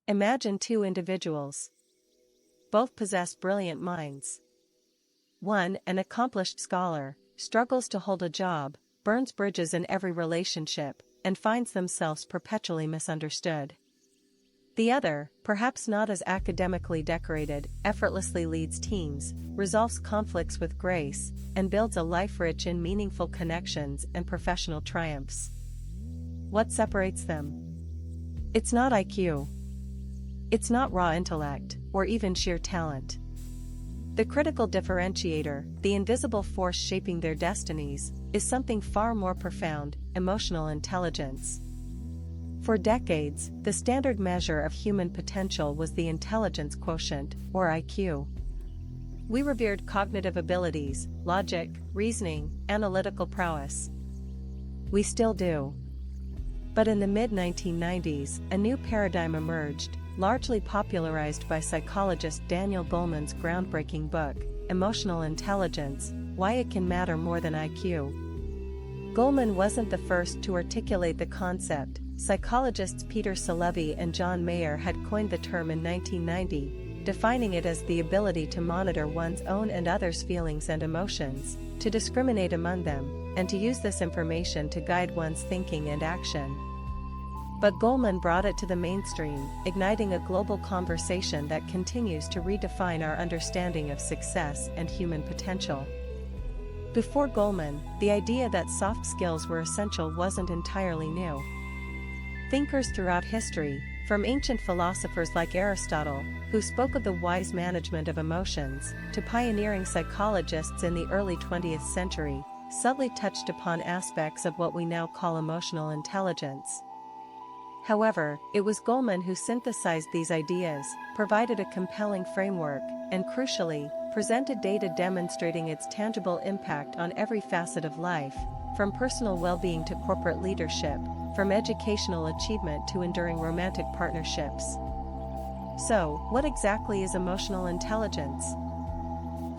Imagine two individuals. Both possess brilliant minds. One, an accomplished scholar, struggles to hold a job, burns bridges in every relationship, and finds themselves perpetually misunderstood. The other, perhaps not as academically decorated, effortlessly leads teams, resolves conflicts with grace, and builds a life rich in meaningful connections and professional triumphs. What separates them? It's not IQ. It's not raw intellect, or even sheer talent. The critical differentiator, the invisible force shaping their destinies, is something far more profound: emotional intelligence. For decades, the standard measure of human potential was the intelligence quotient, or IQ. We revered cognitive abilities, logic, reasoning, analytical prowess. We still do. But in the mid-1990s, a new paradigm emerged, largely popularized by psychologist Daniel Goleman's groundbreaking book, Emotional Intelligence: Why It Can Matter More Than IQ. Goleman wasn't the first to articulate the concept. Psychologists Peter Salovey and John Mayer had coined the term in 1990, defining it as the ability to monitor one's own and others' feelings and emotions, to discriminate among them, and to use this information to guide one's thinking and action. But Goleman brought it to the mainstream, igniting a global conversation that continues to redefine our understanding of success and human potential. Before Goleman, the idea that soft skills were essential wasn't entirely new. Thinkers throughout history, from ancient philosophers like Aristotle, who spoke of the wise management of emotions, to pioneering psychologists in the early 20th century, subtly touched upon aspects of what we now call emotional intelligence. However, it was Goleman who synthesized these ideas, provided a compelling framework, and crucially, presented data demonstrating its tangible impact on every facet of life, from personal well-being to corporate leadership, from educational achievement to enduring romantic partnerships. So, what exactly is emotional intelligence?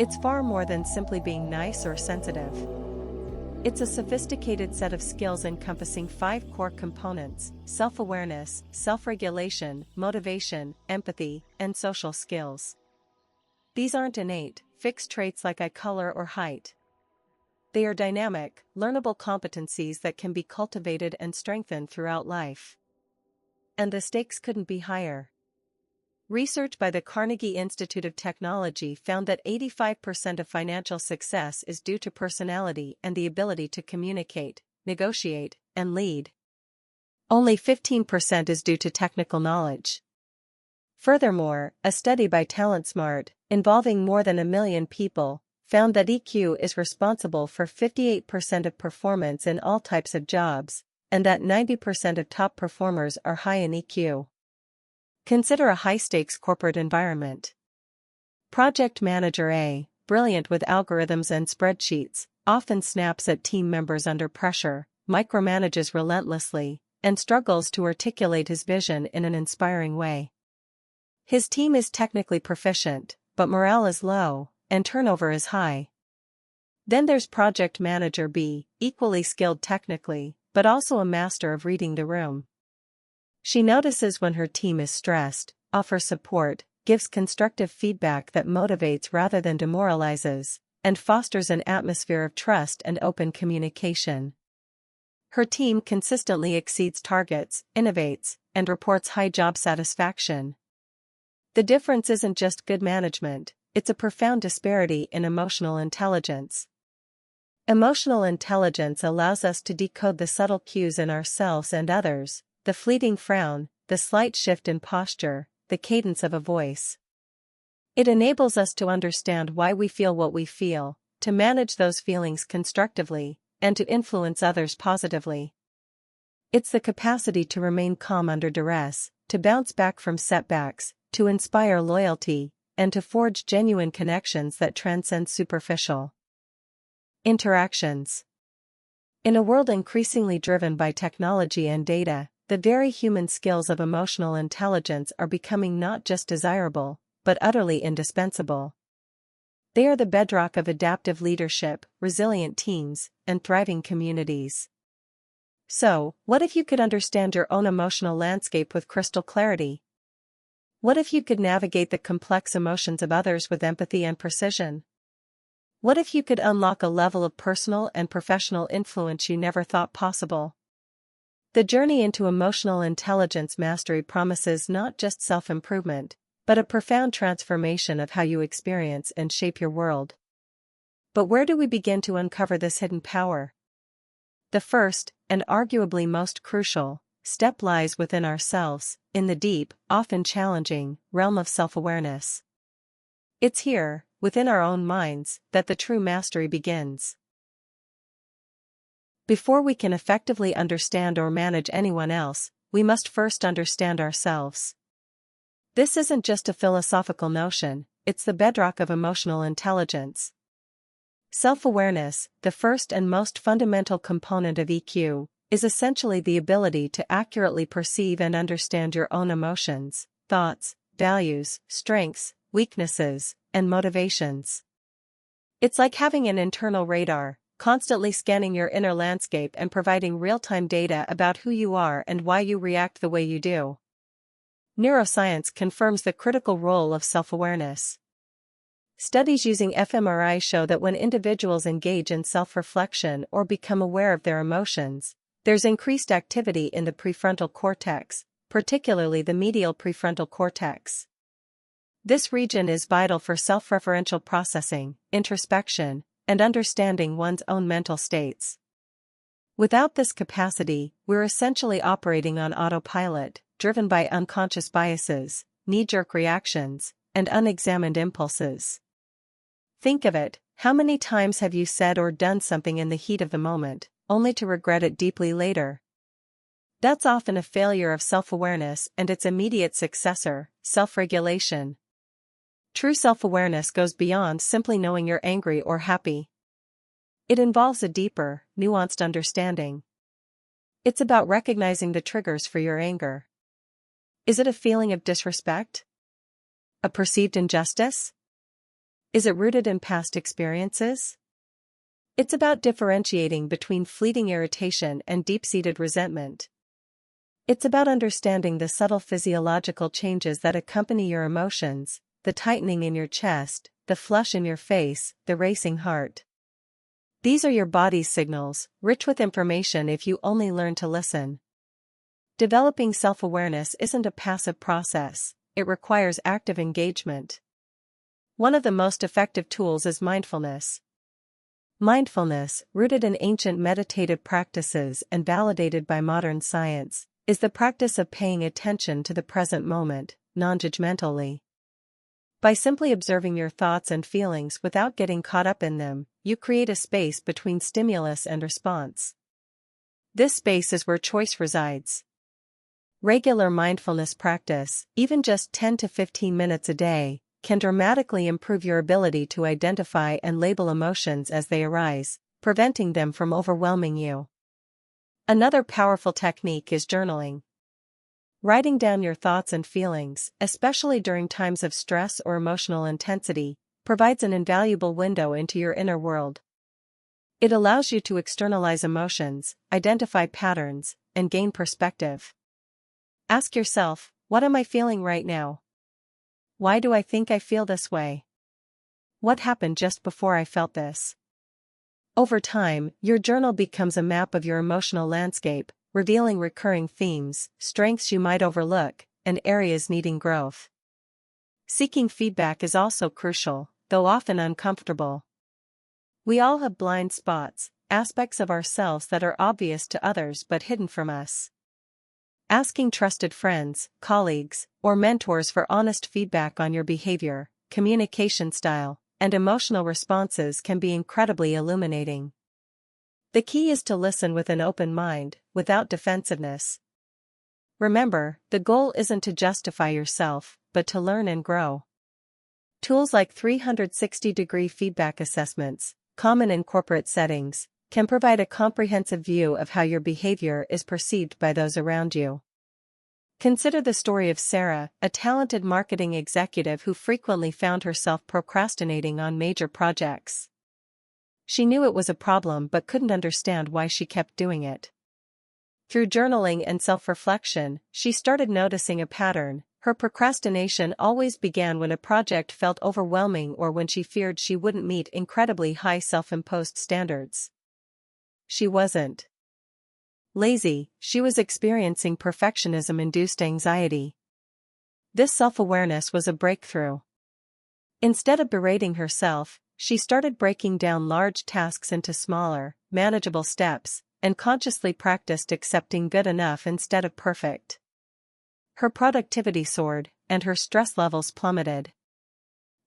It's far more than simply being nice or sensitive. It's a sophisticated set of skills encompassing 5 core components: self-awareness, self-regulation, motivation, empathy, and social skills. These aren't innate, fixed traits like eye color or height. They are dynamic, learnable competencies that can be cultivated and strengthened throughout life. And the stakes couldn't be higher. Research by the Carnegie Institute of Technology found that 85% of financial success is due to personality and the ability to communicate, negotiate, and lead. Only 15% is due to technical knowledge. Furthermore, a study by TalentSmart, involving more than 1 million people, found that EQ is responsible for 58% of performance in all types of jobs, and that 90% of top performers are high in EQ. Consider a high-stakes corporate environment. Project Manager A, brilliant with algorithms and spreadsheets, often snaps at team members under pressure, micromanages relentlessly, and struggles to articulate his vision in an inspiring way. His team is technically proficient, but morale is low, and turnover is high. Then there's Project Manager B, equally skilled technically, but also a master of reading the room. She notices when her team is stressed, offers support, gives constructive feedback that motivates rather than demoralizes, and fosters an atmosphere of trust and open communication. Her team consistently exceeds targets, innovates, and reports high job satisfaction. The difference isn't just good management, it's a profound disparity in emotional intelligence. Emotional intelligence allows us to decode the subtle cues in ourselves and others, the fleeting frown, the slight shift in posture, the cadence of a voice. It enables us to understand why we feel what we feel, to manage those feelings constructively, and to influence others positively. It's the capacity to remain calm under duress, to bounce back from setbacks, to inspire loyalty, and to forge genuine connections that transcend superficial interactions. In a world increasingly driven by technology and data, the very human skills of emotional intelligence are becoming not just desirable, but utterly indispensable. They are the bedrock of adaptive leadership, resilient teams, and thriving communities. So, what if you could understand your own emotional landscape with crystal clarity? What if you could navigate the complex emotions of others with empathy and precision? What if you could unlock a level of personal and professional influence you never thought possible? The journey into emotional intelligence mastery promises not just self-improvement, but a profound transformation of how you experience and shape your world. But where do we begin to uncover this hidden power? The first, and arguably most crucial, step lies within ourselves, in the deep, often challenging, realm of self-awareness. It's here, within our own minds, that the true mastery begins. Before we can effectively understand or manage anyone else, we must first understand ourselves. This isn't just a philosophical notion, it's the bedrock of emotional intelligence. Self-awareness, the first and most fundamental component of EQ, is essentially the ability to accurately perceive and understand your own emotions, thoughts, values, strengths, weaknesses, and motivations. It's like having an internal radar, constantly scanning your inner landscape and providing real-time data about who you are and why you react the way you do. Neuroscience confirms the critical role of self-awareness. Studies using fMRI show that when individuals engage in self-reflection or become aware of their emotions, there's increased activity in the prefrontal cortex, particularly the medial prefrontal cortex. This region is vital for self-referential processing, introspection, and understanding one's own mental states. Without this capacity, we're essentially operating on autopilot, driven by unconscious biases, knee-jerk reactions, and unexamined impulses. Think of it, how many times have you said or done something in the heat of the moment, only to regret it deeply later? That's often a failure of self-awareness and its immediate successor, self-regulation. True self-awareness goes beyond simply knowing you're angry or happy. It involves a deeper, nuanced understanding. It's about recognizing the triggers for your anger. Is it a feeling of disrespect? A perceived injustice? Is it rooted in past experiences? It's about differentiating between fleeting irritation and deep-seated resentment. It's about understanding the subtle physiological changes that accompany your emotions, the tightening in your chest, the flush in your face, the racing heart. These are your body's signals, rich with information if you only learn to listen. Developing self-awareness isn't a passive process, it requires active engagement. One of the most effective tools is mindfulness. Mindfulness, rooted in ancient meditative practices and validated by modern science, is the practice of paying attention to the present moment, non-judgmentally. By simply observing your thoughts and feelings without getting caught up in them, you create a space between stimulus and response. This space is where choice resides. Regular mindfulness practice, even just 10 to 15 minutes a day, can dramatically improve your ability to identify and label emotions as they arise, preventing them from overwhelming you. Another powerful technique is journaling. Writing down your thoughts and feelings, especially during times of stress or emotional intensity, provides an invaluable window into your inner world. It allows you to externalize emotions, identify patterns, and gain perspective. Ask yourself, what am I feeling right now? Why do I think I feel this way? What happened just before I felt this? Over time, your journal becomes a map of your emotional landscape, revealing recurring themes, strengths you might overlook, and areas needing growth. Seeking feedback is also crucial, though often uncomfortable. We all have blind spots, aspects of ourselves that are obvious to others but hidden from us. Asking trusted friends, colleagues, or mentors for honest feedback on your behavior, communication style, and emotional responses can be incredibly illuminating. The key is to listen with an open mind, without defensiveness. Remember, the goal isn't to justify yourself, but to learn and grow. Tools like 360-degree feedback assessments, common in corporate settings, can provide a comprehensive view of how your behavior is perceived by those around you. Consider the story of Sarah, a talented marketing executive who frequently found herself procrastinating on major projects. She knew it was a problem but couldn't understand why she kept doing it. Through journaling and self-reflection, she started noticing a pattern. Her procrastination always began when a project felt overwhelming or when she feared she wouldn't meet incredibly high self-imposed standards. She wasn't lazy, she was experiencing perfectionism-induced anxiety. This self-awareness was a breakthrough. Instead of berating herself, she started breaking down large tasks into smaller, manageable steps, and consciously practiced accepting good enough instead of perfect. Her productivity soared, and her stress levels plummeted.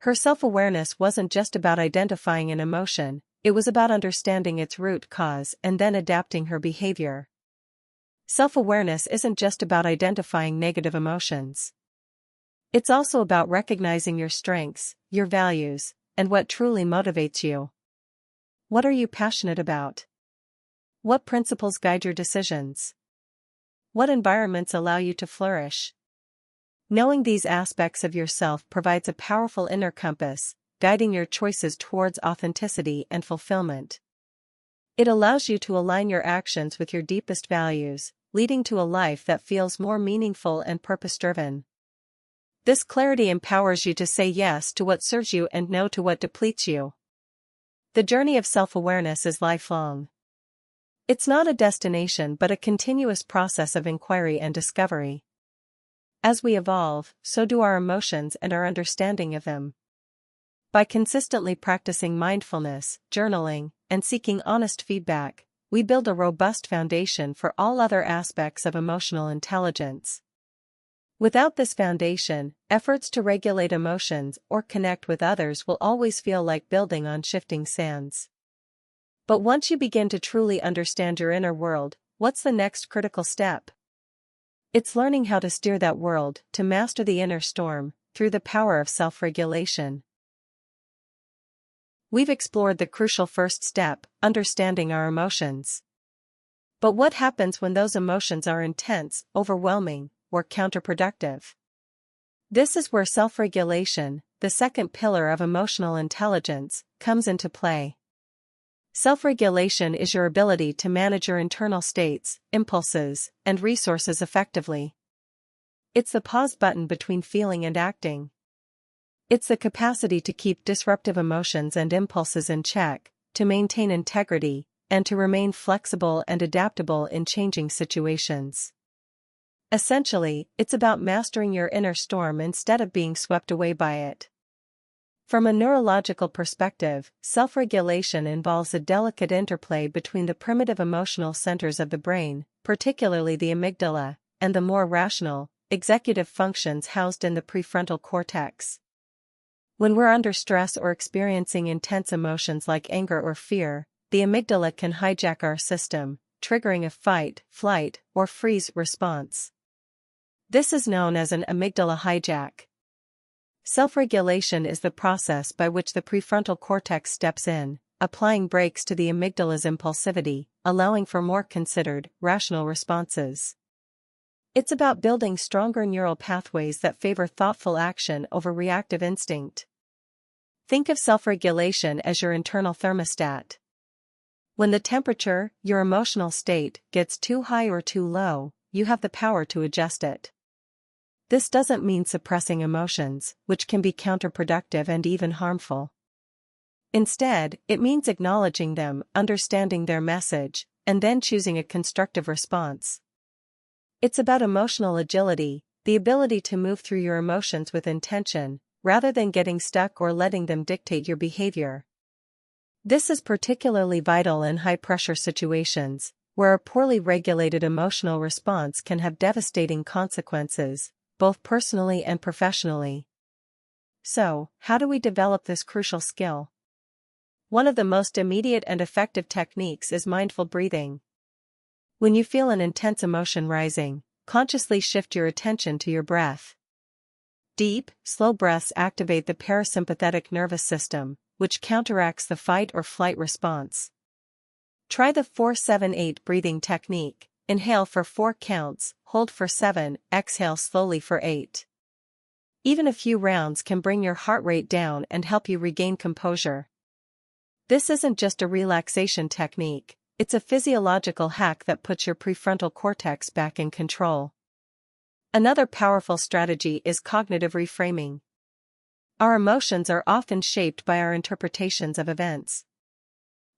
Her self-awareness wasn't just about identifying an emotion, it was about understanding its root cause and then adapting her behavior. Self-awareness isn't just about identifying negative emotions. It's also about recognizing your strengths, your values, and what truly motivates you. What are you passionate about? What principles guide your decisions? What environments allow you to flourish? Knowing these aspects of yourself provides a powerful inner compass, guiding your choices towards authenticity and fulfillment. It allows you to align your actions with your deepest values, leading to a life that feels more meaningful and purpose-driven. This clarity empowers you to say yes to what serves you and no to what depletes you. The journey of self-awareness is lifelong. It's not a destination but a continuous process of inquiry and discovery. As we evolve, so do our emotions and our understanding of them. By consistently practicing mindfulness, journaling, and seeking honest feedback, we build a robust foundation for all other aspects of emotional intelligence. Without this foundation, efforts to regulate emotions or connect with others will always feel like building on shifting sands. But once you begin to truly understand your inner world, what's the next critical step? It's learning how to steer that world, to master the inner storm, through the power of self-regulation. We've explored the crucial first step, understanding our emotions. But what happens when those emotions are intense, overwhelming, or counterproductive? This is where self-regulation, the second pillar of emotional intelligence, comes into play. Self-regulation is your ability to manage your internal states, impulses, and resources effectively. It's the pause button between feeling and acting. It's the capacity to keep disruptive emotions and impulses in check, to maintain integrity, and to remain flexible and adaptable in changing situations. Essentially, it's about mastering your inner storm instead of being swept away by it. From a neurological perspective, self-regulation involves a delicate interplay between the primitive emotional centers of the brain, particularly the amygdala, and the more rational, executive functions housed in the prefrontal cortex. When we're under stress or experiencing intense emotions like anger or fear, the amygdala can hijack our system, triggering a fight, flight, or freeze response. This is known as an amygdala hijack. Self-regulation is the process by which the prefrontal cortex steps in, applying brakes to the amygdala's impulsivity, allowing for more considered, rational responses. It's about building stronger neural pathways that favor thoughtful action over reactive instinct. Think of self-regulation as your internal thermostat. When the temperature, your emotional state, gets too high or too low, you have the power to adjust it. This doesn't mean suppressing emotions, which can be counterproductive and even harmful. Instead, it means acknowledging them, understanding their message, and then choosing a constructive response. It's about emotional agility, the ability to move through your emotions with intention, rather than getting stuck or letting them dictate your behavior. This is particularly vital in high-pressure situations, where a poorly regulated emotional response can have devastating consequences, both personally and professionally. So, how do we develop this crucial skill? One of the most immediate and effective techniques is mindful breathing. When you feel an intense emotion rising, consciously shift your attention to your breath. Deep, slow breaths activate the parasympathetic nervous system, which counteracts the fight or flight response. Try the 4-7-8 breathing technique. Inhale for 4 counts, hold for 7, exhale slowly for 8. Even a few rounds can bring your heart rate down and help you regain composure. This isn't just a relaxation technique, it's a physiological hack that puts your prefrontal cortex back in control. Another powerful strategy is cognitive reframing. Our emotions are often shaped by our interpretations of events.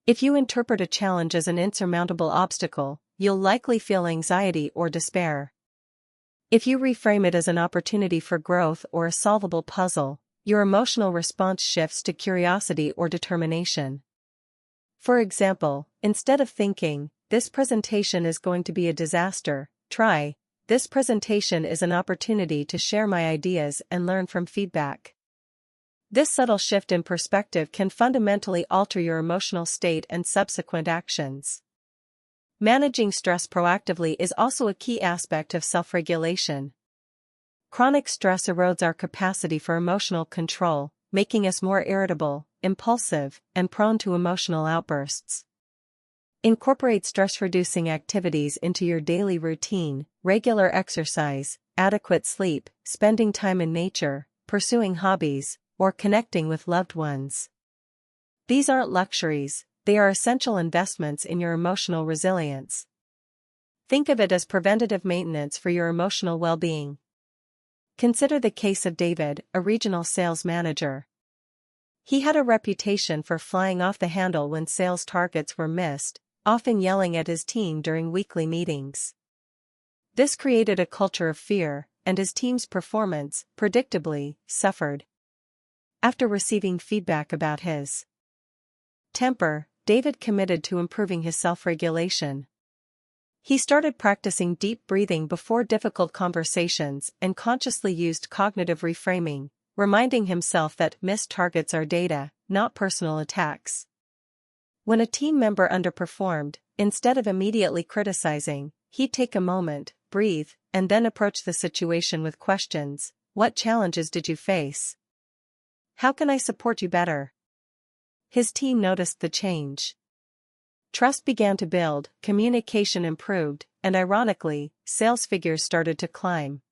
If you interpret a challenge as an insurmountable obstacle, you'll likely feel anxiety or despair. If you reframe it as an opportunity for growth or a solvable puzzle, your emotional response shifts to curiosity or determination. For example, instead of thinking, "This presentation is going to be a disaster," try, "This presentation is an opportunity to share my ideas and learn from feedback." This subtle shift in perspective can fundamentally alter your emotional state and subsequent actions. Managing stress proactively is also a key aspect of self-regulation. Chronic stress erodes our capacity for emotional control, making us more irritable, impulsive, and prone to emotional outbursts. Incorporate stress-reducing activities into your daily routine: regular exercise, adequate sleep, spending time in nature, pursuing hobbies, or connecting with loved ones. These aren't luxuries, they are essential investments in your emotional resilience. Think of it as preventative maintenance for your emotional well-being. Consider the case of David, a regional sales manager. He had a reputation for flying off the handle when sales targets were missed, often yelling at his team during weekly meetings. This created a culture of fear, and his team's performance, predictably, suffered. After receiving feedback about his temper, David committed to improving his self-regulation. He started practicing deep breathing before difficult conversations and consciously used cognitive reframing, reminding himself that missed targets are data, not personal attacks. When a team member underperformed, instead of immediately criticizing, he'd take a moment, breathe, and then approach the situation with questions: "What challenges did you face? How can I support you better?" His team noticed the change. Trust began to build, communication improved, and ironically, sales figures started to climb.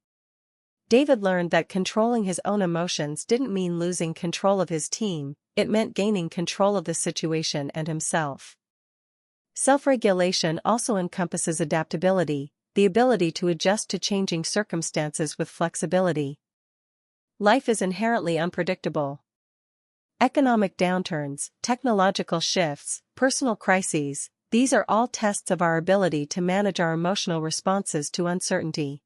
David learned that controlling his own emotions didn't mean losing control of his team, it meant gaining control of the situation and himself. Self-regulation also encompasses adaptability, the ability to adjust to changing circumstances with flexibility. Life is inherently unpredictable. Economic downturns, technological shifts, personal crises, these are all tests of our ability to manage our emotional responses to uncertainty.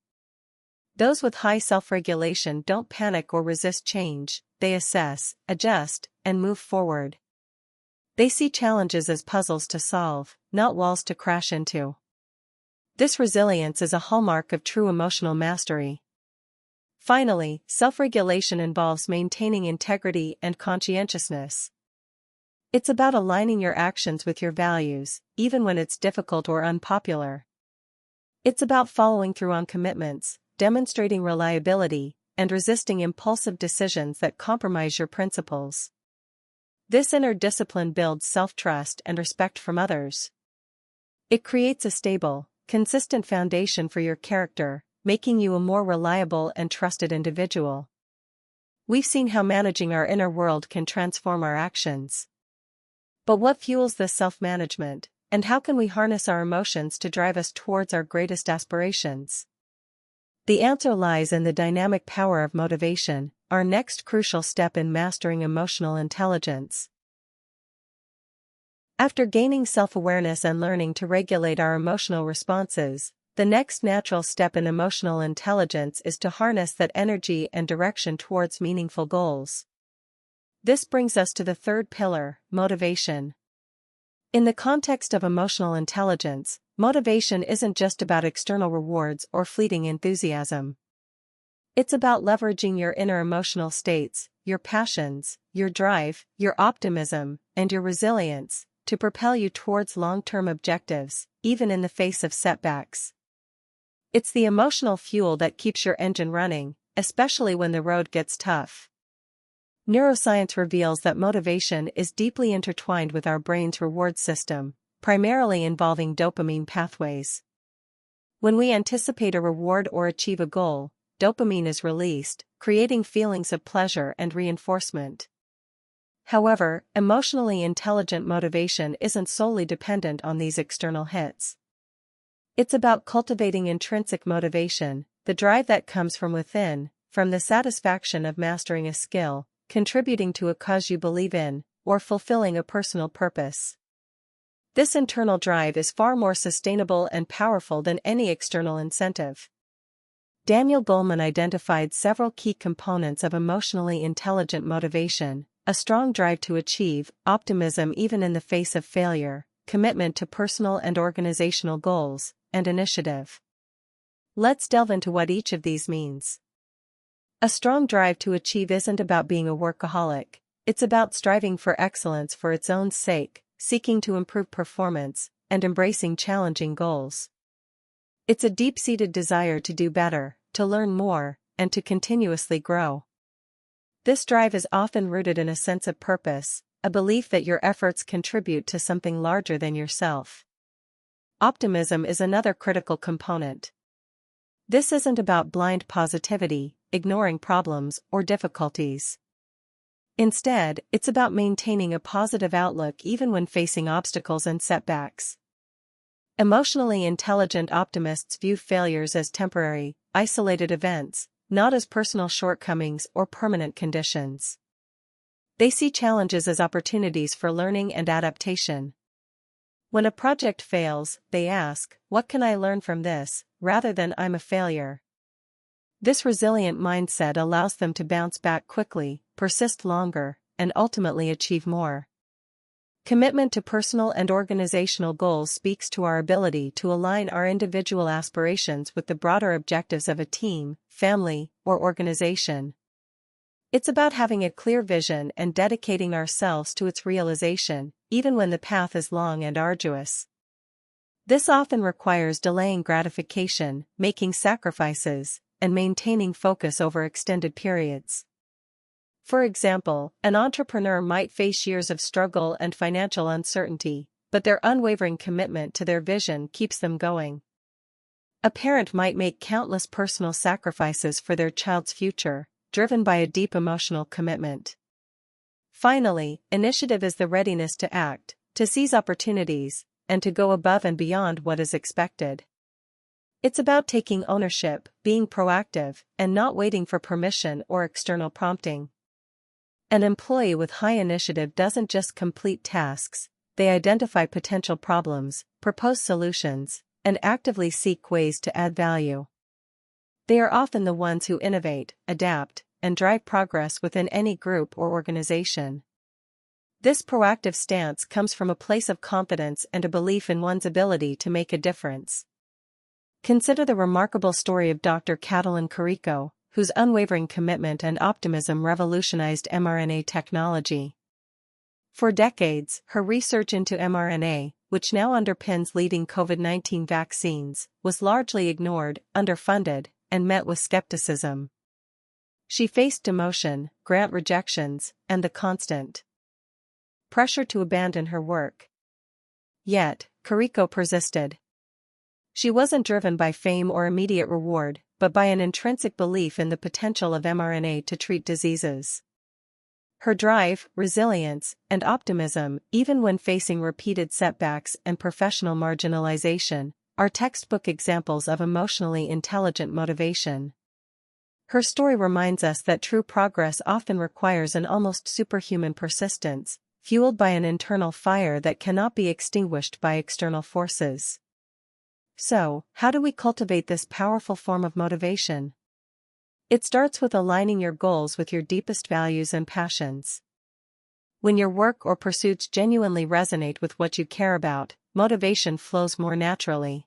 Those with high self-regulation don't panic or resist change, they assess, adjust, and move forward. They see challenges as puzzles to solve, not walls to crash into. This resilience is a hallmark of true emotional mastery. Finally, self-regulation involves maintaining integrity and conscientiousness. It's about aligning your actions with your values, even when it's difficult or unpopular. It's about following through on commitments, demonstrating reliability, and resisting impulsive decisions that compromise your principles. This inner discipline builds self-trust and respect from others. It creates a stable, consistent foundation for your character, making you a more reliable and trusted individual. We've seen how managing our inner world can transform our actions. But what fuels this self-management, and how can we harness our emotions to drive us towards our greatest aspirations? The answer lies in the dynamic power of motivation, our next crucial step in mastering emotional intelligence. After gaining self-awareness and learning to regulate our emotional responses, the next natural step in emotional intelligence is to harness that energy and direction towards meaningful goals. This brings us to the third pillar, motivation. In the context of emotional intelligence, motivation isn't just about external rewards or fleeting enthusiasm. It's about leveraging your inner emotional states, your passions, your drive, your optimism, and your resilience, to propel you towards long-term objectives, even in the face of setbacks. It's the emotional fuel that keeps your engine running, especially when the road gets tough. Neuroscience reveals that motivation is deeply intertwined with our brain's reward system, primarily involving dopamine pathways. When we anticipate a reward or achieve a goal, dopamine is released, creating feelings of pleasure and reinforcement. However, emotionally intelligent motivation isn't solely dependent on these external hits. It's about cultivating intrinsic motivation, the drive that comes from within, from the satisfaction of mastering a skill, contributing to a cause you believe in, or fulfilling a personal purpose. This internal drive is far more sustainable and powerful than any external incentive. Daniel Goleman identified several key components of emotionally intelligent motivation: a strong drive to achieve, optimism even in the face of failure, commitment to personal and organizational goals, and initiative. Let's delve into what each of these means. A strong drive to achieve isn't about being a workaholic, it's about striving for excellence for its own sake, seeking to improve performance, and embracing challenging goals. It's a deep-seated desire to do better, to learn more, and to continuously grow. This drive is often rooted in a sense of purpose, a belief that your efforts contribute to something larger than yourself. Optimism is another critical component. This isn't about blind positivity, ignoring problems or difficulties. Instead, it's about maintaining a positive outlook even when facing obstacles and setbacks. Emotionally intelligent optimists view failures as temporary, isolated events, not as personal shortcomings or permanent conditions. They see challenges as opportunities for learning and adaptation. When a project fails, they ask, "What can I learn from this?" rather than "I'm a failure." This resilient mindset allows them to bounce back quickly, persist longer, and ultimately achieve more. Commitment to personal and organizational goals speaks to our ability to align our individual aspirations with the broader objectives of a team, family, or organization. It's about having a clear vision and dedicating ourselves to its realization, even when the path is long and arduous. This often requires delaying gratification, making sacrifices, and maintaining focus over extended periods. For example, an entrepreneur might face years of struggle and financial uncertainty, but their unwavering commitment to their vision keeps them going. A parent might make countless personal sacrifices for their child's future, driven by a deep emotional commitment. Finally, initiative is the readiness to act, to seize opportunities, and to go above and beyond what is expected. It's about taking ownership, being proactive, and not waiting for permission or external prompting. An employee with high initiative doesn't just complete tasks, they identify potential problems, propose solutions, and actively seek ways to add value. They are often the ones who innovate, adapt, and drive progress within any group or organization. This proactive stance comes from a place of confidence and a belief in one's ability to make a difference. Consider the remarkable story of Dr. Katalin Karikó, whose unwavering commitment and optimism revolutionized mRNA technology. For decades, her research into mRNA, which now underpins leading COVID-19 vaccines, was largely ignored, underfunded, and met with skepticism. She faced demotion, grant rejections, and the constant pressure to abandon her work. Yet, Karikó persisted. She wasn't driven by fame or immediate reward, but by an intrinsic belief in the potential of mRNA to treat diseases. Her drive, resilience, and optimism, even when facing repeated setbacks and professional marginalization, are textbook examples of emotionally intelligent motivation. Her story reminds us that true progress often requires an almost superhuman persistence, fueled by an internal fire that cannot be extinguished by external forces. So, how do we cultivate this powerful form of motivation? It starts with aligning your goals with your deepest values and passions. When your work or pursuits genuinely resonate with what you care about, motivation flows more naturally.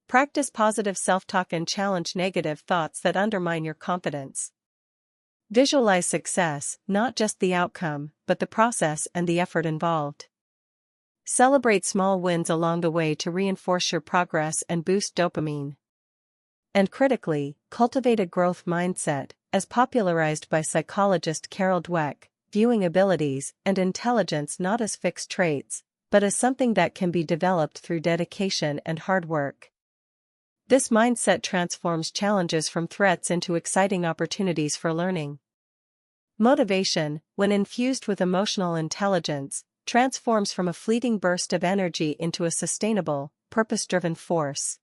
Practice positive self-talk and challenge negative thoughts that undermine your confidence. Visualize success, not just the outcome, but the process and the effort involved. Celebrate small wins along the way to reinforce your progress and boost dopamine. And critically, cultivate a growth mindset, as popularized by psychologist Carol Dweck, viewing abilities and intelligence not as fixed traits, but as something that can be developed through dedication and hard work. This mindset transforms challenges from threats into exciting opportunities for learning. Motivation, when infused with emotional intelligence, transforms from a fleeting burst of energy into a sustainable, purpose-driven force.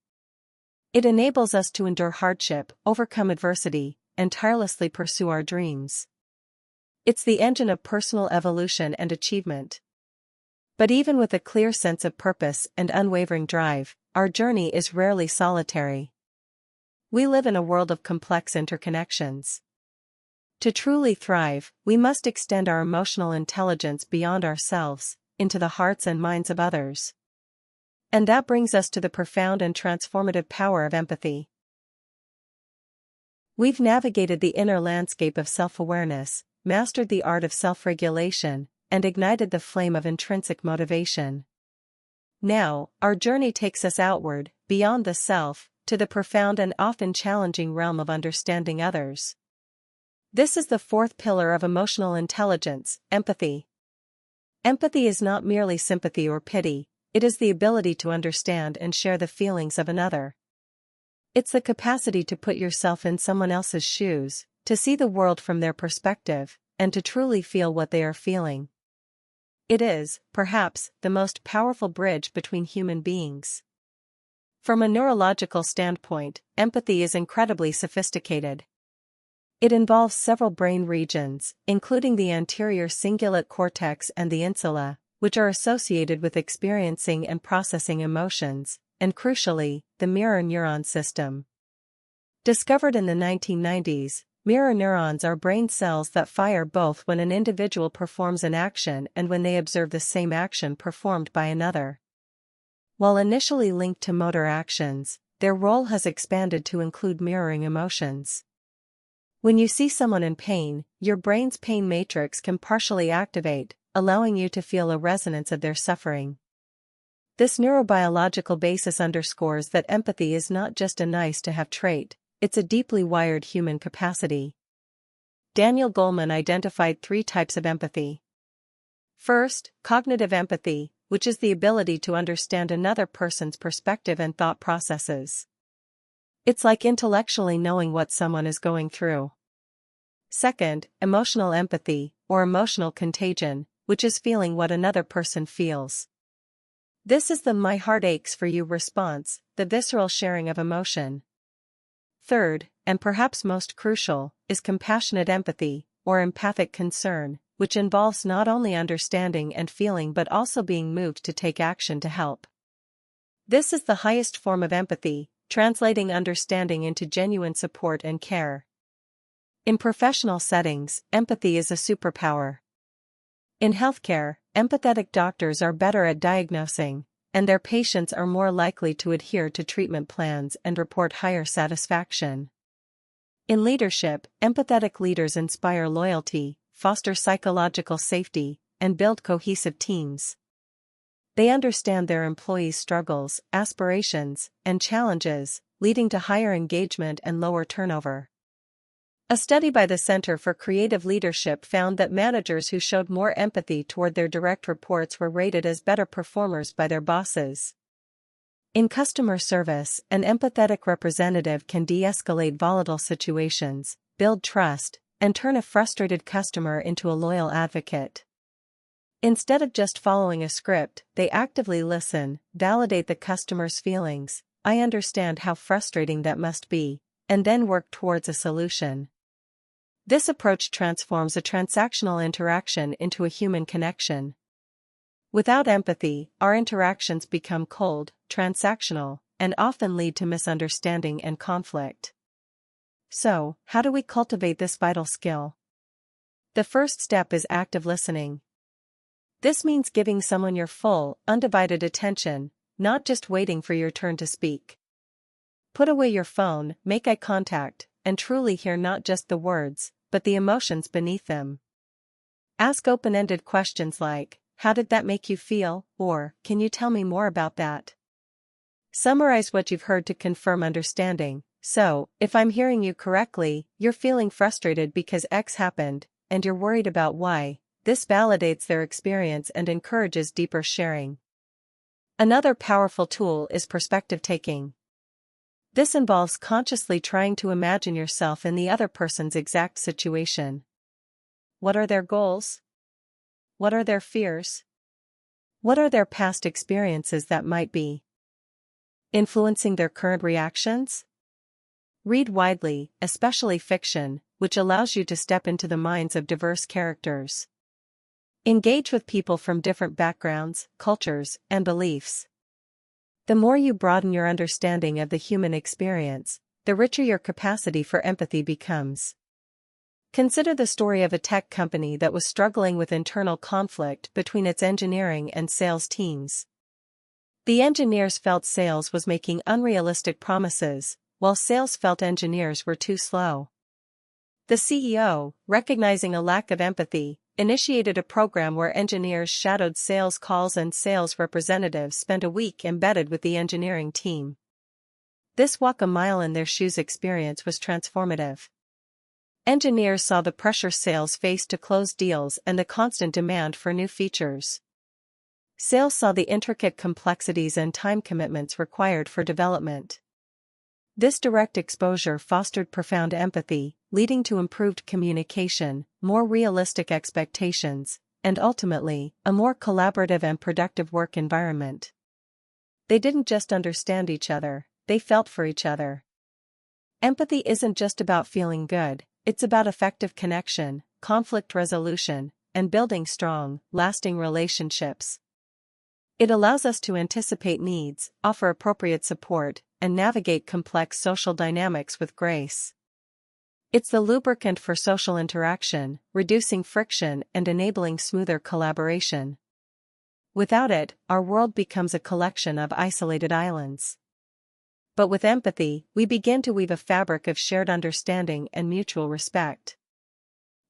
It enables us to endure hardship, overcome adversity, and tirelessly pursue our dreams. It's the engine of personal evolution and achievement. But even with a clear sense of purpose and unwavering drive, our journey is rarely solitary. We live in a world of complex interconnections. To truly thrive, we must extend our emotional intelligence beyond ourselves, into the hearts and minds of others. And that brings us to the profound and transformative power of empathy. We've navigated the inner landscape of self-awareness, mastered the art of self-regulation, and ignited the flame of intrinsic motivation. Now, our journey takes us outward, beyond the self, to the profound and often challenging realm of understanding others. This is the fourth pillar of emotional intelligence, empathy. Empathy is not merely sympathy or pity, it is the ability to understand and share the feelings of another. It's the capacity to put yourself in someone else's shoes, to see the world from their perspective, and to truly feel what they are feeling. It is, perhaps, the most powerful bridge between human beings. From a neurological standpoint, empathy is incredibly sophisticated. It involves several brain regions, including the anterior cingulate cortex and the insula, which are associated with experiencing and processing emotions, and crucially, the mirror neuron system. Discovered in the 1990s, mirror neurons are brain cells that fire both when an individual performs an action and when they observe the same action performed by another. While initially linked to motor actions, their role has expanded to include mirroring emotions. When you see someone in pain, your brain's pain matrix can partially activate, allowing you to feel a resonance of their suffering. This neurobiological basis underscores that empathy is not just a nice-to-have trait, it's a deeply wired human capacity. Daniel Goleman identified 3 types of empathy. First, cognitive empathy, which is the ability to understand another person's perspective and thought processes. It's like intellectually knowing what someone is going through. Second, emotional empathy, or emotional contagion, which is feeling what another person feels. This is the "my heart aches for you" response, the visceral sharing of emotion. Third, and perhaps most crucial, is compassionate empathy, or empathic concern, which involves not only understanding and feeling but also being moved to take action to help. This is the highest form of empathy, translating understanding into genuine support and care. In professional settings, empathy is a superpower. In healthcare, empathetic doctors are better at diagnosing, and their patients are more likely to adhere to treatment plans and report higher satisfaction. In leadership, empathetic leaders inspire loyalty, foster psychological safety, and build cohesive teams. They understand their employees' struggles, aspirations, and challenges, leading to higher engagement and lower turnover. A study by the Center for Creative Leadership found that managers who showed more empathy toward their direct reports were rated as better performers by their bosses. In customer service, an empathetic representative can de-escalate volatile situations, build trust, and turn a frustrated customer into a loyal advocate. Instead of just following a script, they actively listen, validate the customer's feelings, "I understand how frustrating that must be," and then work towards a solution. This approach transforms a transactional interaction into a human connection. Without empathy, our interactions become cold, transactional, and often lead to misunderstanding and conflict. So, how do we cultivate this vital skill? The first step is active listening. This means giving someone your full, undivided attention, not just waiting for your turn to speak. Put away your phone, make eye contact, and truly hear not just the words, but the emotions beneath them. Ask open-ended questions like, "How did that make you feel?" or, "Can you tell me more about that?" Summarize what you've heard to confirm understanding. So, if I'm hearing you correctly, you're feeling frustrated because X happened, and you're worried about Y. This validates their experience and encourages deeper sharing. Another powerful tool is perspective taking. This involves consciously trying to imagine yourself in the other person's exact situation. What are their goals? What are their fears? What are their past experiences that might be influencing their current reactions? Read widely, especially fiction, which allows you to step into the minds of diverse characters. Engage with people from different backgrounds, cultures, and beliefs. The more you broaden your understanding of the human experience, the richer your capacity for empathy becomes. Consider the story of a tech company that was struggling with internal conflict between its engineering and sales teams. The engineers felt sales was making unrealistic promises, while sales felt engineers were too slow. The CEO, recognizing a lack of empathy, initiated a program where engineers shadowed sales calls and sales representatives spent a week embedded with the engineering team. This walk a mile in their shoes experience was transformative. Engineers saw the pressure sales faced to close deals and the constant demand for new features. Sales saw the intricate complexities and time commitments required for development. This direct exposure fostered profound empathy, leading to improved communication, more realistic expectations, and ultimately, a more collaborative and productive work environment. They didn't just understand each other, they felt for each other. Empathy isn't just about feeling good, it's about effective connection, conflict resolution, and building strong, lasting relationships. It allows us to anticipate needs, offer appropriate support, and navigate complex social dynamics with grace. It's the lubricant for social interaction, reducing friction and enabling smoother collaboration. Without it, our world becomes a collection of isolated islands. But with empathy, we begin to weave a fabric of shared understanding and mutual respect.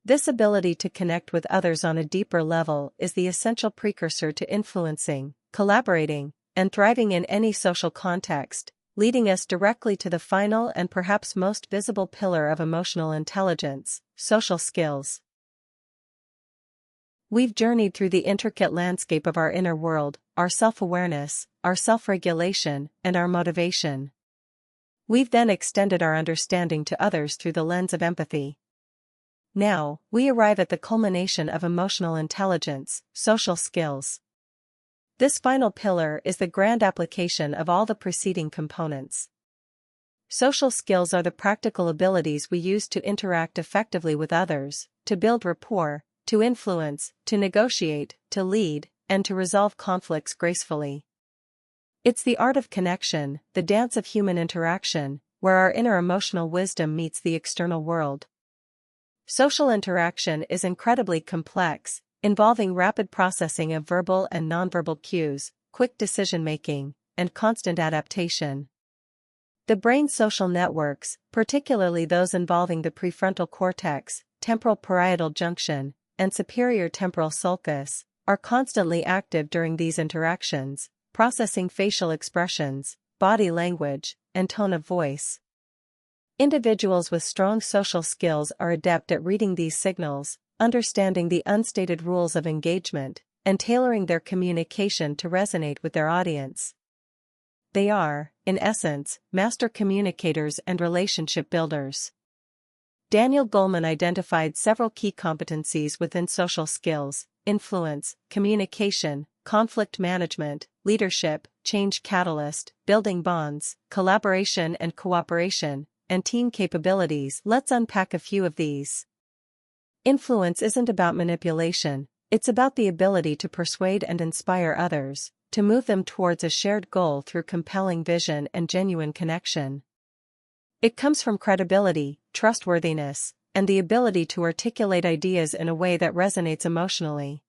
This ability to connect with others on a deeper level is the essential precursor to influencing, collaborating, and thriving in any social context, leading us directly to the final and perhaps most visible pillar of emotional intelligence, social skills. We've journeyed through the intricate landscape of our inner world, our self-awareness, our self-regulation, and our motivation. We've then extended our understanding to others through the lens of empathy. Now, we arrive at the culmination of emotional intelligence, social skills. This final pillar is the grand application of all the preceding components. Social skills are the practical abilities we use to interact effectively with others, to build rapport, to influence, to negotiate, to lead, and to resolve conflicts gracefully. It's the art of connection, the dance of human interaction, where our inner emotional wisdom meets the external world. Social interaction is incredibly complex, involving rapid processing of verbal and nonverbal cues, quick decision-making, and constant adaptation. The brain's social networks, particularly those involving the prefrontal cortex, temporal parietal junction, and superior temporal sulcus, are constantly active during these interactions, processing facial expressions, body language, and tone of voice. Individuals with strong social skills are adept at reading these signals, understanding the unstated rules of engagement, and tailoring their communication to resonate with their audience. They are, in essence, master communicators and relationship builders. Daniel Goleman identified several key competencies within social skills: influence, communication, conflict management, leadership, change catalyst, building bonds, collaboration and cooperation, and team capabilities. Let's unpack a few of these. Influence isn't about manipulation, it's about the ability to persuade and inspire others, to move them towards a shared goal through compelling vision and genuine connection. It comes from credibility, trustworthiness, and the ability to articulate ideas in a way that resonates emotionally.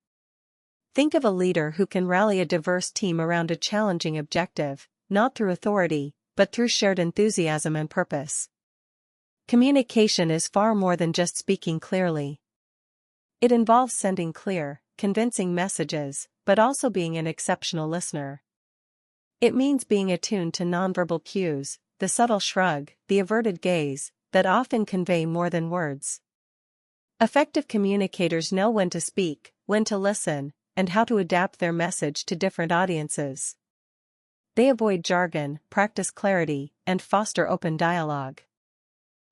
Think of a leader who can rally a diverse team around a challenging objective, not through authority, but through shared enthusiasm and purpose. Communication is far more than just speaking clearly. It involves sending clear, convincing messages, but also being an exceptional listener. It means being attuned to nonverbal cues, the subtle shrug, the averted gaze, that often convey more than words. Effective communicators know when to speak, when to listen, and how to adapt their message to different audiences. They avoid jargon, practice clarity, and foster open dialogue.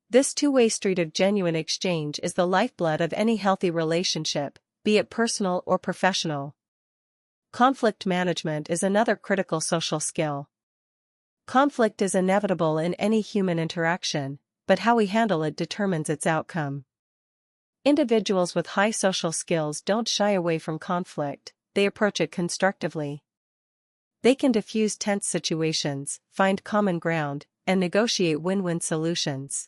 This two-way street of genuine exchange is the lifeblood of any healthy relationship, be it personal or professional. Conflict management is another critical social skill. Conflict is inevitable in any human interaction, but how we handle it determines its outcome. Individuals with high social skills don't shy away from conflict, they approach it constructively. They can diffuse tense situations, find common ground, and negotiate win-win solutions.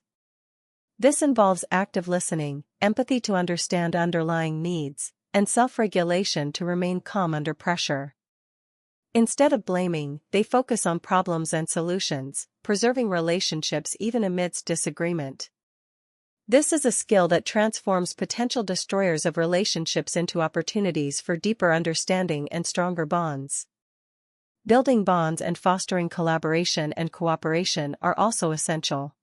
This involves active listening, empathy to understand underlying needs, and self-regulation to remain calm under pressure. Instead of blaming, they focus on problems and solutions, preserving relationships even amidst disagreement. This is a skill that transforms potential destroyers of relationships into opportunities for deeper understanding and stronger bonds. Building bonds and fostering collaboration and cooperation are also essential.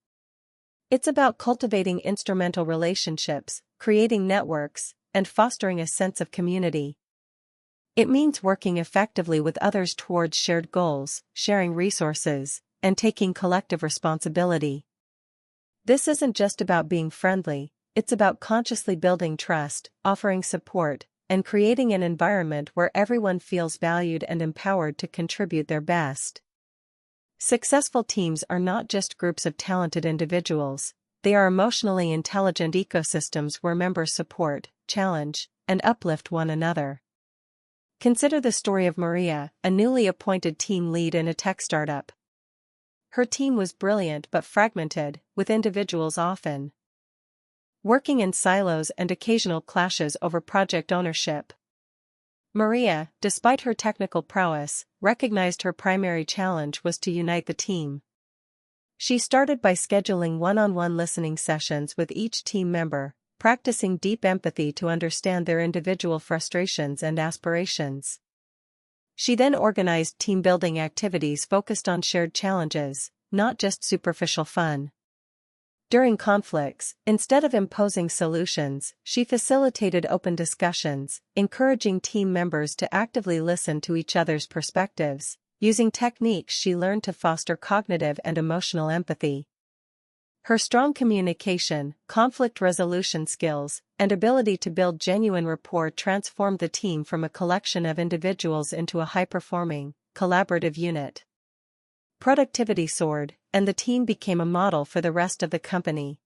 It's about cultivating instrumental relationships, creating networks, and fostering a sense of community. It means working effectively with others towards shared goals, sharing resources, and taking collective responsibility. This isn't just about being friendly, it's about consciously building trust, offering support, and creating an environment where everyone feels valued and empowered to contribute their best. Successful teams are not just groups of talented individuals, they are emotionally intelligent ecosystems where members support, challenge, and uplift one another. Consider the story of Maria, a newly appointed team lead in a tech startup. Her team was brilliant but fragmented, with individuals often working in silos and occasional clashes over project ownership. Maria, despite her technical prowess, recognized her primary challenge was to unite the team. She started by scheduling one-on-one listening sessions with each team member, practicing deep empathy to understand their individual frustrations and aspirations. She then organized team-building activities focused on shared challenges, not just superficial fun. During conflicts, instead of imposing solutions, she facilitated open discussions, encouraging team members to actively listen to each other's perspectives, using techniques she learned to foster cognitive and emotional empathy. Her strong communication, conflict resolution skills, and ability to build genuine rapport transformed the team from a collection of individuals into a high-performing, collaborative unit. Productivity soared, and the team became a model for the rest of the company.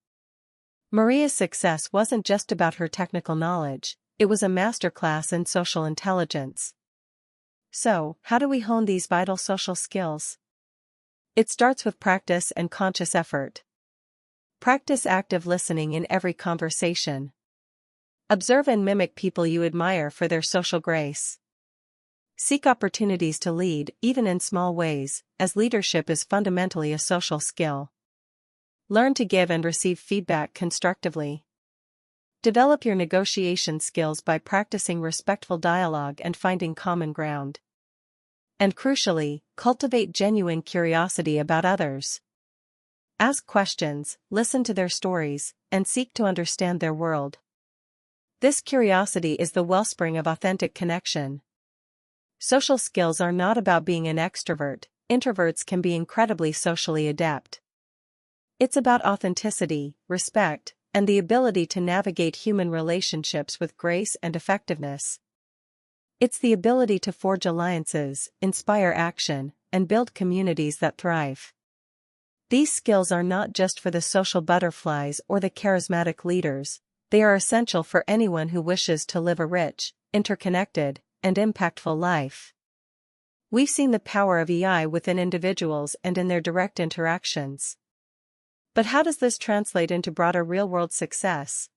Maria's success wasn't just about her technical knowledge, it was a masterclass in social intelligence. So, how do we hone these vital social skills? It starts with practice and conscious effort. Practice active listening in every conversation. Observe and mimic people you admire for their social grace. Seek opportunities to lead, even in small ways, as leadership is fundamentally a social skill. Learn to give and receive feedback constructively. Develop your negotiation skills by practicing respectful dialogue and finding common ground. And crucially, cultivate genuine curiosity about others. Ask questions, listen to their stories, and seek to understand their world. This curiosity is the wellspring of authentic connection. Social skills are not about being an extrovert, introverts can be incredibly socially adept. It's about authenticity, respect, and the ability to navigate human relationships with grace and effectiveness. It's the ability to forge alliances, inspire action, and build communities that thrive. These skills are not just for the social butterflies or the charismatic leaders, they are essential for anyone who wishes to live a rich, interconnected, and impactful life. We've seen the power of EI within individuals and in their direct interactions. But how does this translate into broader real-world success?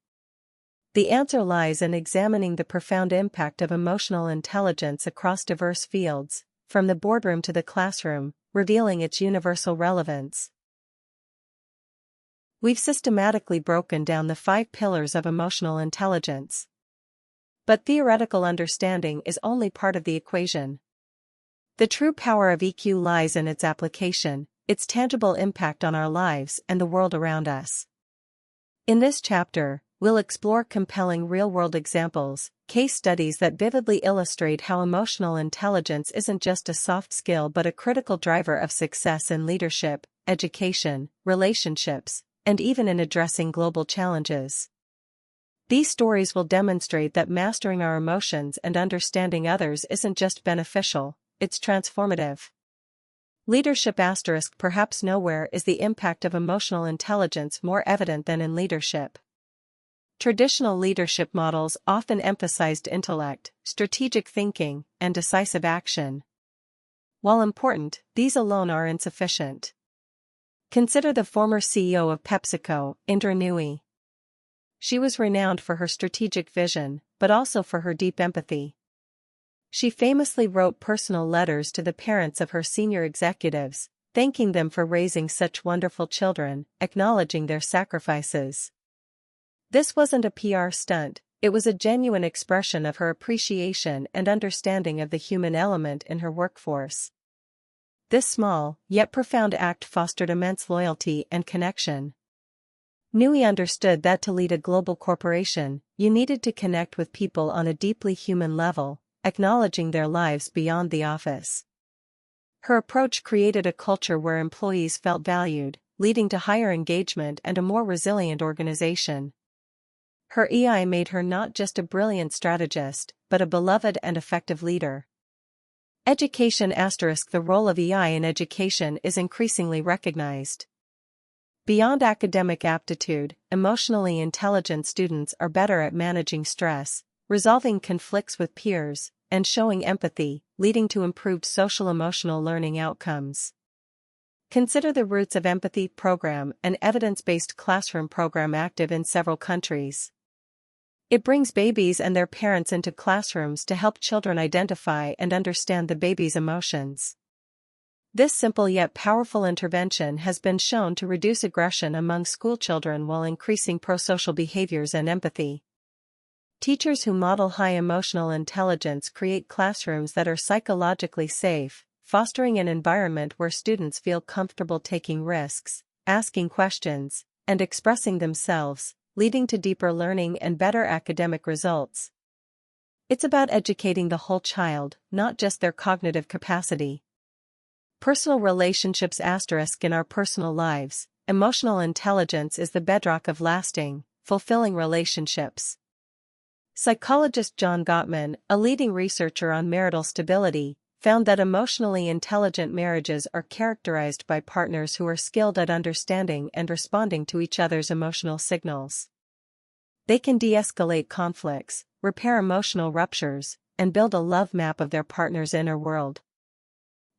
The answer lies in examining the profound impact of emotional intelligence across diverse fields, from the boardroom to the classroom, revealing its universal relevance. We've systematically broken down the 5 pillars of emotional intelligence. But theoretical understanding is only part of the equation. The true power of EQ lies in its application, its tangible impact on our lives and the world around us. In this chapter, we'll explore compelling real-world examples, case studies that vividly illustrate how emotional intelligence isn't just a soft skill but a critical driver of success in leadership, education, relationships, and even in addressing global challenges. These stories will demonstrate that mastering our emotions and understanding others isn't just beneficial, it's transformative. Leadership *. Perhaps nowhere is the impact of emotional intelligence more evident than in leadership. Traditional leadership models often emphasized intellect, strategic thinking, and decisive action. While important, these alone are insufficient. Consider the former CEO of PepsiCo, Indra Nooyi. She was renowned for her strategic vision, but also for her deep empathy. She famously wrote personal letters to the parents of her senior executives, thanking them for raising such wonderful children, acknowledging their sacrifices. This wasn't a PR stunt, it was a genuine expression of her appreciation and understanding of the human element in her workforce. This small, yet profound act fostered immense loyalty and connection. Nooyi understood that to lead a global corporation, you needed to connect with people on a deeply human level, acknowledging their lives beyond the office. Her approach created a culture where employees felt valued, leading to higher engagement and a more resilient organization. Her EI made her not just a brilliant strategist, but a beloved and effective leader. Education *. The role of EI in education is increasingly recognized. Beyond academic aptitude, emotionally intelligent students are better at managing stress, resolving conflicts with peers, and showing empathy, leading to improved social-emotional learning outcomes. Consider the Roots of Empathy program, an evidence-based classroom program active in several countries. It brings babies and their parents into classrooms to help children identify and understand the baby's emotions. This simple yet powerful intervention has been shown to reduce aggression among schoolchildren while increasing prosocial behaviors and empathy. Teachers who model high emotional intelligence create classrooms that are psychologically safe, fostering an environment where students feel comfortable taking risks, asking questions, and expressing themselves, leading to deeper learning and better academic results. It's about educating the whole child, not just their cognitive capacity. Personal relationships * In our personal lives, emotional intelligence is the bedrock of lasting, fulfilling relationships. Psychologist John Gottman, a leading researcher on marital stability, found that emotionally intelligent marriages are characterized by partners who are skilled at understanding and responding to each other's emotional signals. They can de-escalate conflicts, repair emotional ruptures, and build a love map of their partner's inner world.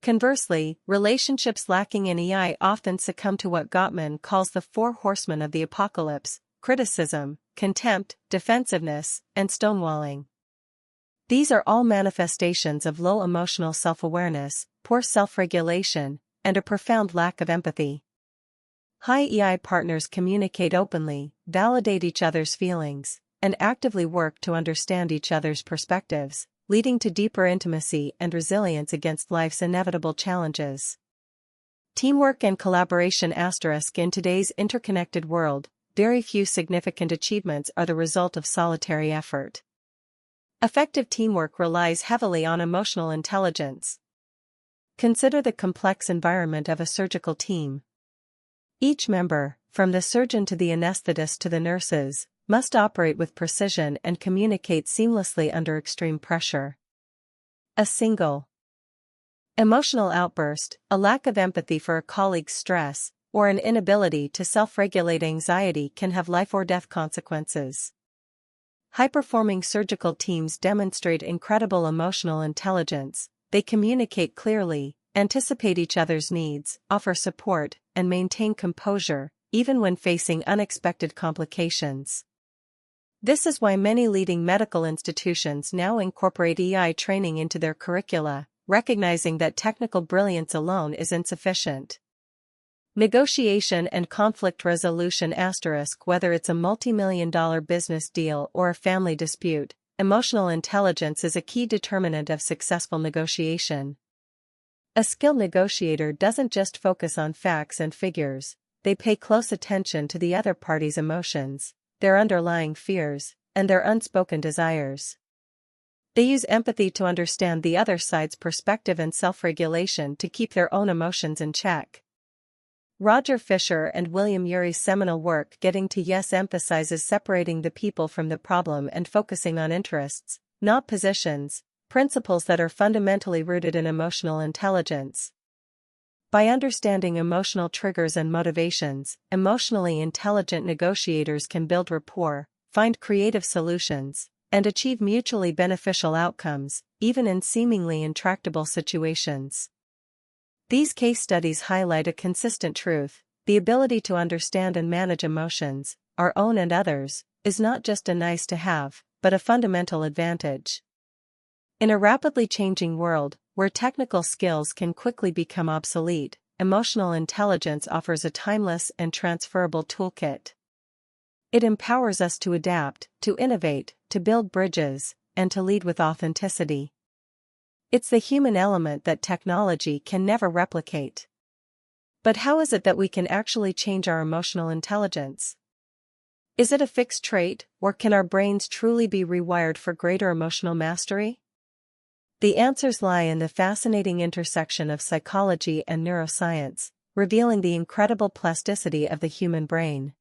Conversely, relationships lacking in EI often succumb to what Gottman calls the four horsemen of the apocalypse: criticism, contempt, defensiveness, and stonewalling. These are all manifestations of low emotional self-awareness, poor self-regulation, and a profound lack of empathy. High EI partners communicate openly, validate each other's feelings, and actively work to understand each other's perspectives, leading to deeper intimacy and resilience against life's inevitable challenges. Teamwork and collaboration * In today's interconnected world, very few significant achievements are the result of solitary effort. Effective teamwork relies heavily on emotional intelligence. Consider the complex environment of a surgical team. Each member, from the surgeon to the anesthetist to the nurses, must operate with precision and communicate seamlessly under extreme pressure. A single emotional outburst, a lack of empathy for a colleague's stress, or an inability to self-regulate anxiety can have life or death consequences. High-performing surgical teams demonstrate incredible emotional intelligence. They communicate clearly, anticipate each other's needs, offer support, and maintain composure, even when facing unexpected complications. This is why many leading medical institutions now incorporate EI training into their curricula, recognizing that technical brilliance alone is insufficient. Negotiation and conflict resolution * Whether it's a multi-million-dollar business deal or a family dispute, emotional intelligence is a key determinant of successful negotiation. A skilled negotiator doesn't just focus on facts and figures, they pay close attention to the other party's emotions, their underlying fears, and their unspoken desires. They use empathy to understand the other side's perspective and self-regulation to keep their own emotions in check. Roger Fisher and William Urey's seminal work Getting to Yes emphasizes separating the people from the problem and focusing on interests, not positions, principles that are fundamentally rooted in emotional intelligence. By understanding emotional triggers and motivations, emotionally intelligent negotiators can build rapport, find creative solutions, and achieve mutually beneficial outcomes, even in seemingly intractable situations. These case studies highlight a consistent truth: the ability to understand and manage emotions, our own and others, is not just a nice to have, but a fundamental advantage. In a rapidly changing world, where technical skills can quickly become obsolete, emotional intelligence offers a timeless and transferable toolkit. It empowers us to adapt, to innovate, to build bridges, and to lead with authenticity. It's the human element that technology can never replicate. But how is it that we can actually change our emotional intelligence? Is it a fixed trait, or can our brains truly be rewired for greater emotional mastery? The answers lie in the fascinating intersection of psychology and neuroscience, revealing the incredible plasticity of the human brain.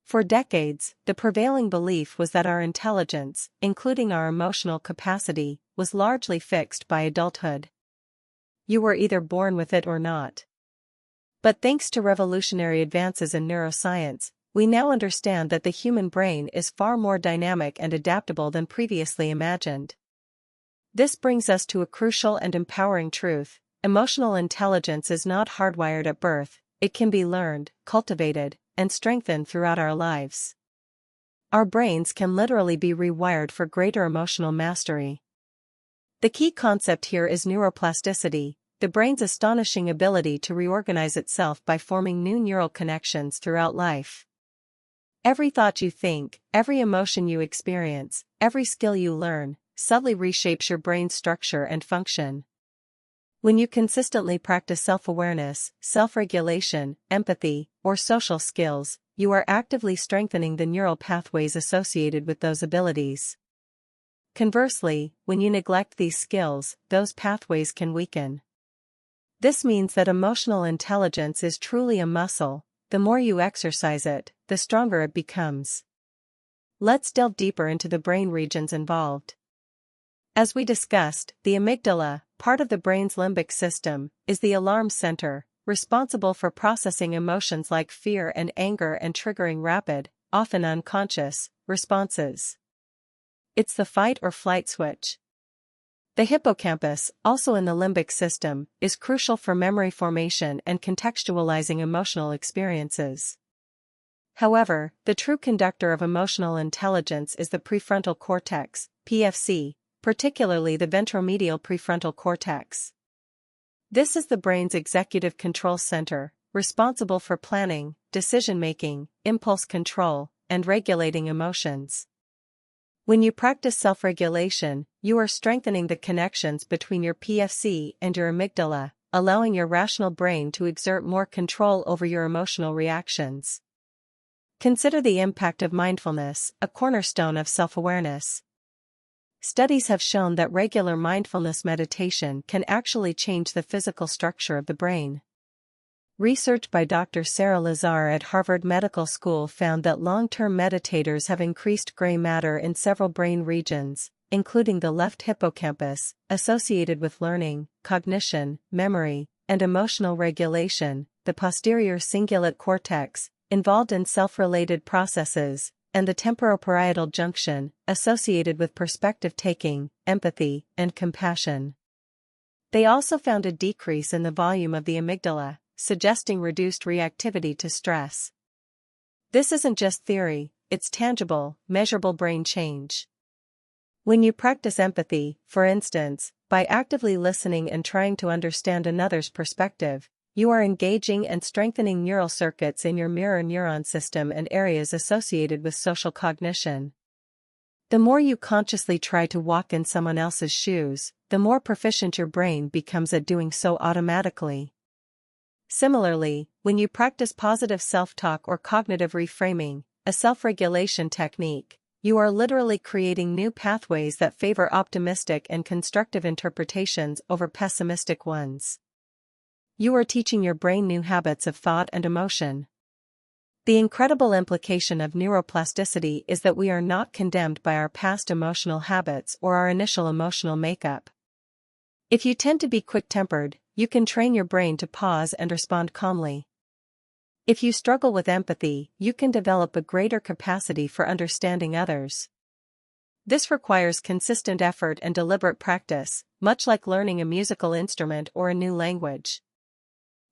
For decades, the prevailing belief was that our intelligence, including our emotional capacity, was largely fixed by adulthood. You were either born with it or not. But thanks to revolutionary advances in neuroscience, we now understand that the human brain is far more dynamic and adaptable than previously imagined. This brings us to a crucial and empowering truth: emotional intelligence is not hardwired at birth, it can be learned, cultivated, and strengthened throughout our lives. Our brains can literally be rewired for greater emotional mastery. The key concept here is neuroplasticity, the brain's astonishing ability to reorganize itself by forming new neural connections throughout life. Every thought you think, every emotion you experience, every skill you learn, subtly reshapes your brain's structure and function. When you consistently practice self-awareness, self-regulation, empathy, or social skills, you are actively strengthening the neural pathways associated with those abilities. Conversely, when you neglect these skills, those pathways can weaken. This means that emotional intelligence is truly a muscle. The more you exercise it, the stronger it becomes. Let's delve deeper into the brain regions involved. As we discussed, the amygdala, part of the brain's limbic system, is the alarm center, responsible for processing emotions like fear and anger and triggering rapid, often unconscious, responses. It's the fight or flight switch. The hippocampus, also in the limbic system, is crucial for memory formation and contextualizing emotional experiences. However, the true conductor of emotional intelligence is the prefrontal cortex, PFC, particularly the ventromedial prefrontal cortex. This is the brain's executive control center, responsible for planning, decision-making, impulse control, and regulating emotions. When you practice self-regulation, you are strengthening the connections between your PFC and your amygdala, allowing your rational brain to exert more control over your emotional reactions. Consider the impact of mindfulness, a cornerstone of self-awareness. Studies have shown that regular mindfulness meditation can actually change the physical structure of the brain. Research by Dr. Sarah Lazar at Harvard Medical School found that long-term meditators have increased gray matter in several brain regions, including the left hippocampus, associated with learning, cognition, memory, and emotional regulation, the posterior cingulate cortex, involved in self-related processes, and the temporoparietal junction, associated with perspective-taking, empathy, and compassion. They also found a decrease in the volume of the amygdala, suggesting reduced reactivity to stress. This isn't just theory, it's tangible, measurable brain change. When you practice empathy, for instance, by actively listening and trying to understand another's perspective, you are engaging and strengthening neural circuits in your mirror neuron system and areas associated with social cognition. The more you consciously try to walk in someone else's shoes, the more proficient your brain becomes at doing so automatically. Similarly, when you practice positive self-talk or cognitive reframing, a self-regulation technique, you are literally creating new pathways that favor optimistic and constructive interpretations over pessimistic ones. You are teaching your brain new habits of thought and emotion. The incredible implication of neuroplasticity is that we are not condemned by our past emotional habits or our initial emotional makeup. If you tend to be quick-tempered, you can train your brain to pause and respond calmly. If you struggle with empathy, you can develop a greater capacity for understanding others. This requires consistent effort and deliberate practice, much like learning a musical instrument or a new language.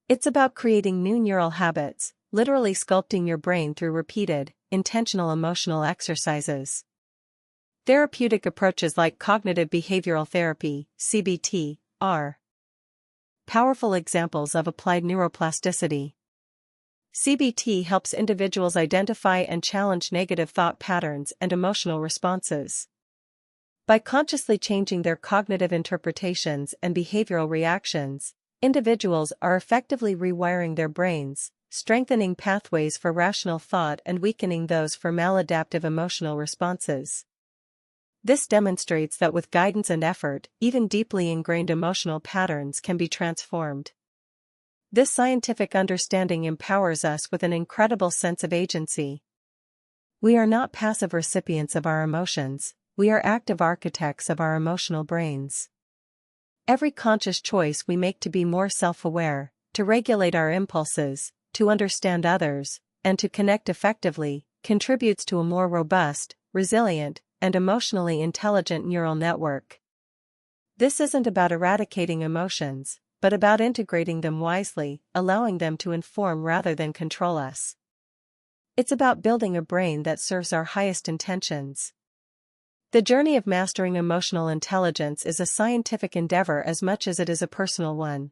It's about creating new neural habits, literally sculpting your brain through repeated, intentional emotional exercises. Therapeutic approaches like cognitive behavioral therapy, CBT, are powerful examples of applied neuroplasticity. CBT helps individuals identify and challenge negative thought patterns and emotional responses. By consciously changing their cognitive interpretations and behavioral reactions, individuals are effectively rewiring their brains, strengthening pathways for rational thought and weakening those for maladaptive emotional responses. This demonstrates that with guidance and effort, even deeply ingrained emotional patterns can be transformed. This scientific understanding empowers us with an incredible sense of agency. We are not passive recipients of our emotions, we are active architects of our emotional brains. Every conscious choice we make to be more self-aware, to regulate our impulses, to understand others, and to connect effectively, contributes to a more robust, resilient, and emotionally intelligent neural network. This isn't about eradicating emotions, but about integrating them wisely, allowing them to inform rather than control us. It's about building a brain that serves our highest intentions. The journey of mastering emotional intelligence is a scientific endeavor as much as it is a personal one.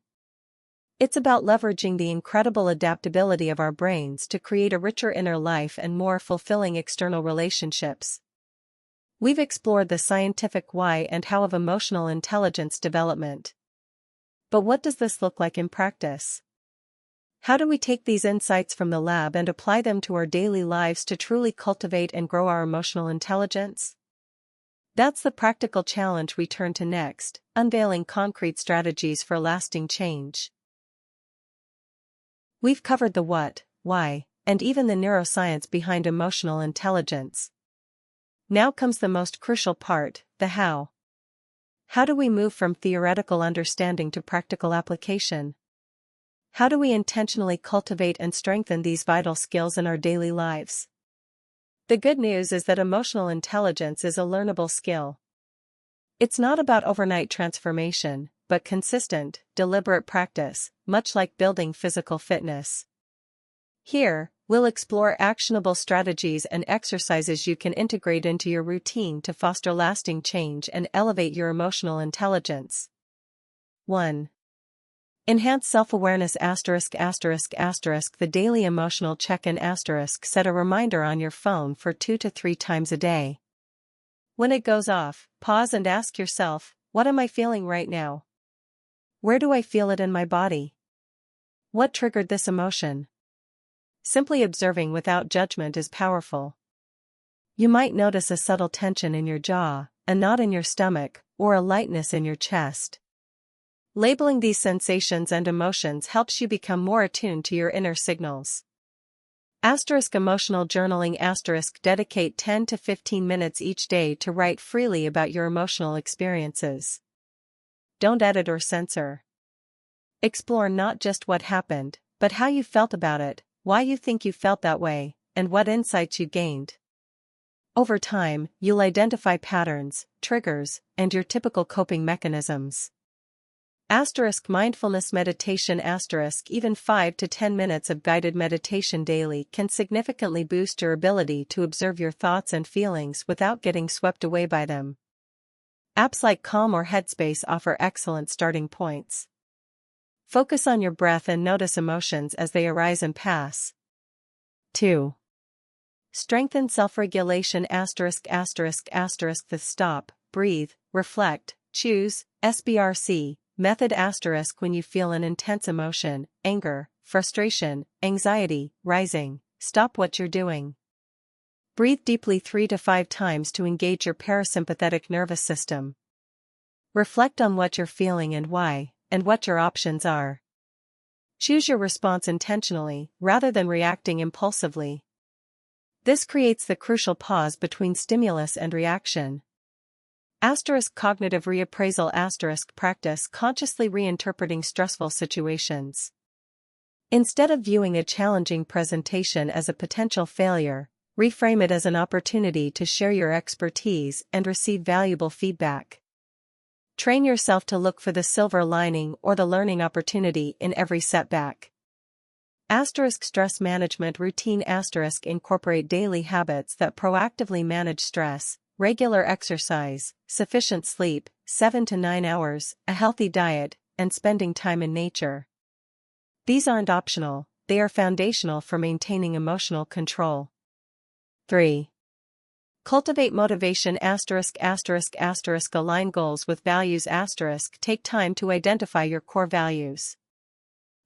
It's about leveraging the incredible adaptability of our brains to create a richer inner life and more fulfilling external relationships. We've explored the scientific why and how of emotional intelligence development. But what does this look like in practice? How do we take these insights from the lab and apply them to our daily lives to truly cultivate and grow our emotional intelligence? That's the practical challenge we turn to next, unveiling concrete strategies for lasting change. We've covered the what, why, and even the neuroscience behind emotional intelligence. Now comes the most crucial part, the how. How do we move from theoretical understanding to practical application? How do we intentionally cultivate and strengthen these vital skills in our daily lives? The good news is that emotional intelligence is a learnable skill. It's not about overnight transformation, but consistent, deliberate practice, much like building physical fitness. Here, we'll explore actionable strategies and exercises you can integrate into your routine to foster lasting change and elevate your emotional intelligence. 1. Enhance self-awareness ******. The daily emotional check-in ****. Set a reminder on your phone for 2 to 3 times a day. When it goes off, pause and ask yourself, what am I feeling right now? Where do I feel it in my body? What triggered this emotion? Simply observing without judgment is powerful. You might notice a subtle tension in your jaw, a knot in your stomach, or a lightness in your chest. Labeling these sensations and emotions helps you become more attuned to your inner signals. Emotional journaling ***. Dedicate 10 to 15 minutes each day to write freely about your emotional experiences. Don't edit or censor. Explore not just what happened, but how you felt about it, why you think you felt that way, and what insights you gained. Over time, you'll identify patterns, triggers, and your typical coping mechanisms. Mindfulness meditation ***. Even 5 to 10 minutes of guided meditation daily can significantly boost your ability to observe your thoughts and feelings without getting swept away by them. Apps like Calm or Headspace offer excellent starting points. Focus on your breath and notice emotions as they arise and pass. 2. Strengthen self-regulation *****. The stop, breathe, reflect, choose, SBRC, method ****. When you feel an intense emotion, anger, frustration, anxiety, rising, stop what you're doing. Breathe deeply 3 to 5 times to engage your parasympathetic nervous system. Reflect on what you're feeling and why, and what your options are. Choose your response intentionally, rather than reacting impulsively. This creates the crucial pause between stimulus and reaction. Cognitive reappraisal practice consciously reinterpreting stressful situations. Instead of viewing a challenging presentation as a potential failure, reframe it as an opportunity to share your expertise and receive valuable feedback. Train yourself to look for the silver lining or the learning opportunity in every setback. Stress management routine. Incorporate daily habits that proactively manage stress, regular exercise, sufficient sleep, 7 to 9 hours, a healthy diet, and spending time in nature. These aren't optional, they are foundational for maintaining emotional control. 3. Cultivate motivation. Align goals with values. Take time to identify your core values.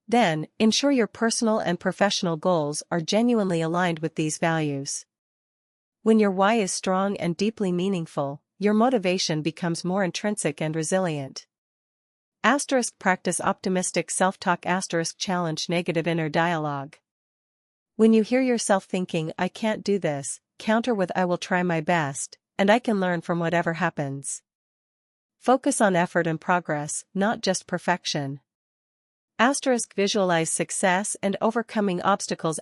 Then, ensure your personal and professional goals are genuinely aligned with these values. When your why is strong and deeply meaningful, your motivation becomes more intrinsic and resilient. Practice optimistic self-talk. Challenge negative inner dialogue. When you hear yourself thinking, "I can't do this," counter with, "I will try my best, and I can learn from whatever happens." Focus on effort and progress, not just perfection. Visualize success and overcoming obstacles.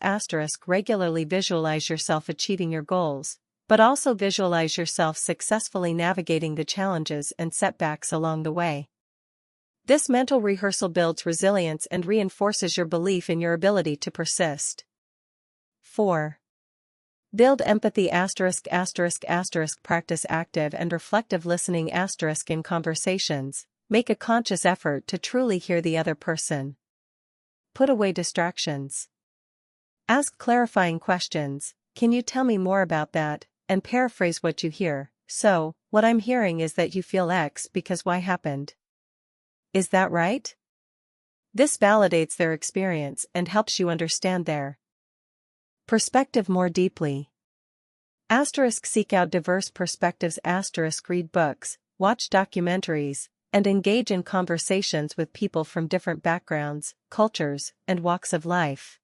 Regularly visualize yourself achieving your goals, but also visualize yourself successfully navigating the challenges and setbacks along the way. This mental rehearsal builds resilience and reinforces your belief in your ability to persist. 4. Build empathy. Practice active and reflective listening. In conversations, make a conscious effort to truly hear the other person. Put away distractions. Ask clarifying questions. "Can you tell me more about that?" and paraphrase what you hear. "So, what I'm hearing is that you feel X because Y happened. Is that right?" This validates their experience and helps you understand their perspective more deeply. Seek out diverse perspectives. Read books, watch documentaries, and engage in conversations with people from different backgrounds, cultures, and walks of life.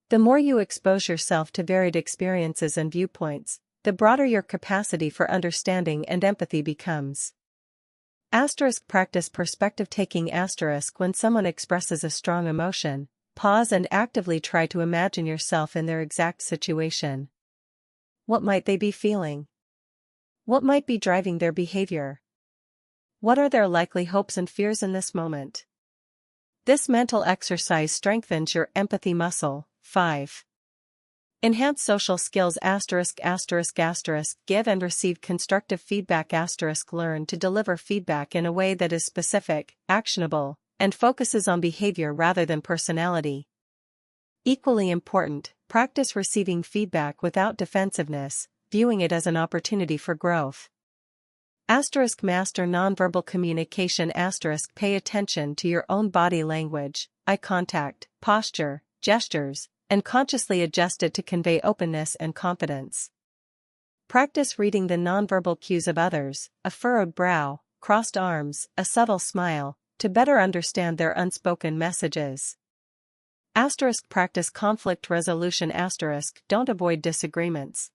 The more you expose yourself to varied experiences and viewpoints, the broader your capacity for understanding and empathy becomes. Practice perspective taking. When someone expresses a strong emotion, pause and actively try to imagine yourself in their exact situation. What might they be feeling? What might be driving their behavior? What are their likely hopes and fears in this moment? This mental exercise strengthens your empathy muscle. 5. Enhance social skills. Give and receive constructive feedback. Learn to deliver feedback in a way that is specific, actionable, and focuses on behavior rather than personality. Equally important, practice receiving feedback without defensiveness, viewing it as an opportunity for growth. Master nonverbal communication. Pay attention to your own body language, eye contact, posture, gestures, and consciously adjust it to convey openness and confidence. Practice reading the nonverbal cues of others, a furrowed brow, crossed arms, a subtle smile, to better understand their unspoken messages. Practice conflict resolution. Don't avoid disagreements.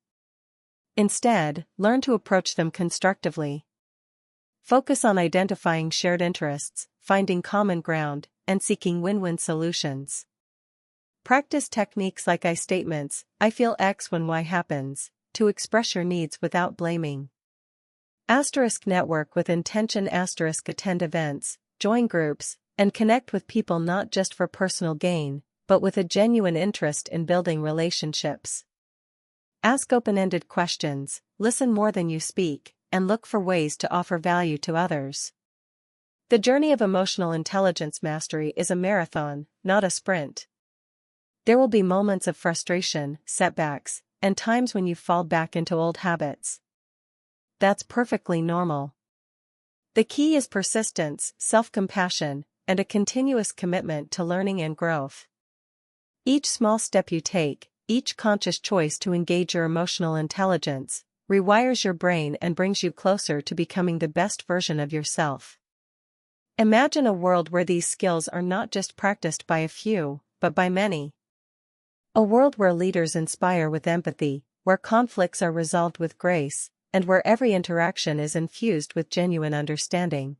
Instead, learn to approach them constructively. Focus on identifying shared interests, finding common ground, and seeking win-win solutions. Practice techniques like I statements, "I feel X when Y happens," to express your needs without blaming. Network with intention. Attend events, join groups, and connect with people not just for personal gain, but with a genuine interest in building relationships. Ask open-ended questions, listen more than you speak, and look for ways to offer value to others. The journey of emotional intelligence mastery is a marathon, not a sprint. There will be moments of frustration, setbacks, and times when you fall back into old habits. That's perfectly normal. The key is persistence, self-compassion, and a continuous commitment to learning and growth. Each small step you take, each conscious choice to engage your emotional intelligence, rewires your brain and brings you closer to becoming the best version of yourself. Imagine a world where these skills are not just practiced by a few, but by many. A world where leaders inspire with empathy, where conflicts are resolved with grace, and where every interaction is infused with genuine understanding.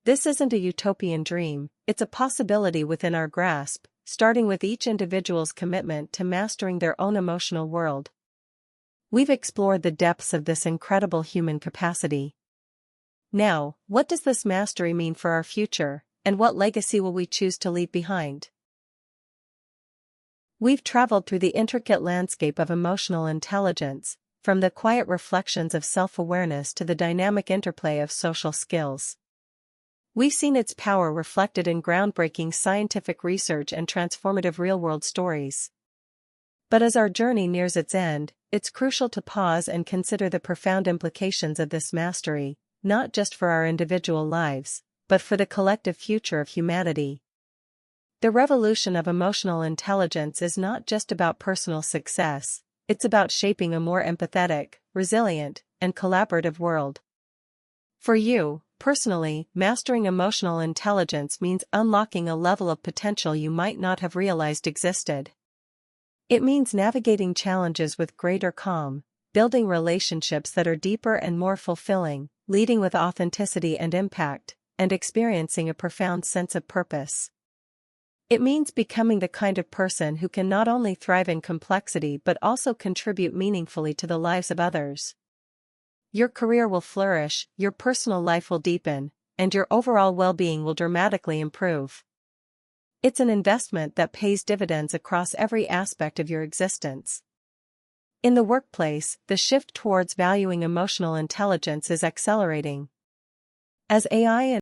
This isn't a utopian dream, it's a possibility within our grasp, starting with each individual's commitment to mastering their own emotional world. We've explored the depths of this incredible human capacity. Now, what does this mastery mean for our future, and what legacy will we choose to leave behind? We've traveled through the intricate landscape of emotional intelligence, from the quiet reflections of self-awareness to the dynamic interplay of social skills. We've seen its power reflected in groundbreaking scientific research and transformative real-world stories. But as our journey nears its end, it's crucial to pause and consider the profound implications of this mastery, not just for our individual lives, but for the collective future of humanity. The revolution of emotional intelligence is not just about personal success, it's about shaping a more empathetic, resilient, and collaborative world. For you, personally, mastering emotional intelligence means unlocking a level of potential you might not have realized existed. It means navigating challenges with greater calm, building relationships that are deeper and more fulfilling, leading with authenticity and impact, and experiencing a profound sense of purpose. It means becoming the kind of person who can not only thrive in complexity but also contribute meaningfully to the lives of others. Your career will flourish, your personal life will deepen, and your overall well-being will dramatically improve. It's an investment that pays dividends across every aspect of your existence. In the workplace, the shift towards valuing emotional intelligence is accelerating. As AI and